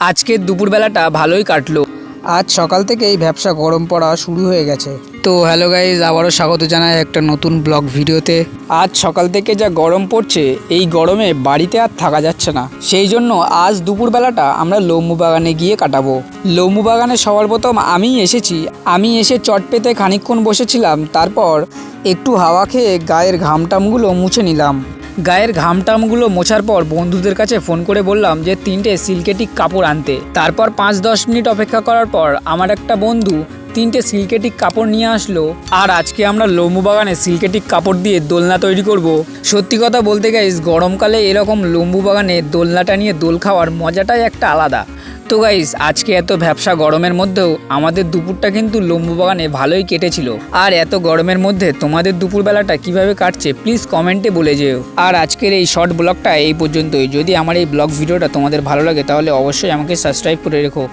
আজকের দুপুরবেলাটা ভালোই কাটলো। আজ সকাল থেকেই ব্যবসা গরম পড়া শুরু হয়ে গেছে। তো হ্যালো গাইজ, আবারও স্বাগত জানাই একটা নতুন ব্লগ ভিডিওতে। আজ সকাল থেকে যা গরম পড়ছে, এই গরমে বাড়িতে আর থাকা যাচ্ছে না। সেই জন্য আজ দুপুরবেলাটা আমরা লম্বু বাগানে গিয়ে কাটাবো। লম্বু বাগানে সবার প্রথম আমিই এসেছি। আমি এসে চট পেতে খানিকক্ষণ বসেছিলাম, তারপর একটু হাওয়া খেয়ে গায়ের ঘামটামগুলো মুছে নিলাম। গায়ের ঘামটামগুলো মোছার পর বন্ধুদের কাছে ফোন করে বললাম যে 3টে সিল্কেটিক কাপড় আনতে। তারপর 5-10 মিনিট অপেক্ষা করার পর আমার একটা বন্ধু 3টে সিল্কেটিক কাপড় নিয়ে আসলো। আর আজকে আমরা লম্বু বাগানে সিল্কেটিক কাপড় দিয়ে দোলনা তৈরি করব। সত্যি কথা বলতে গাইস, গরমকালে এরকম লম্বু বাগানে দোলনাটা নিয়ে দোল খাওয়ার মজাটাই একটা আলাদা। তো গাইস, আজকে এত ভ্যাপসা গরমের মধ্যেও আমাদের দুপুরটা কিন্তু লম্বু বাগানে ভালোই কেটেছিল। আর এত গরমের মধ্যে তোমাদের দুপুরবেলাটা কিভাবে কাটছে প্লিজ কমেন্টে বলে যেও। আর আজকের এই শর্ট ব্লগটা এই পর্যন্তই। যদি আমার এই ব্লগ ভিডিওটা তোমাদের ভালো লাগে তাহলে অবশ্যই আমাকে সাবস্ক্রাইব করে রেখো।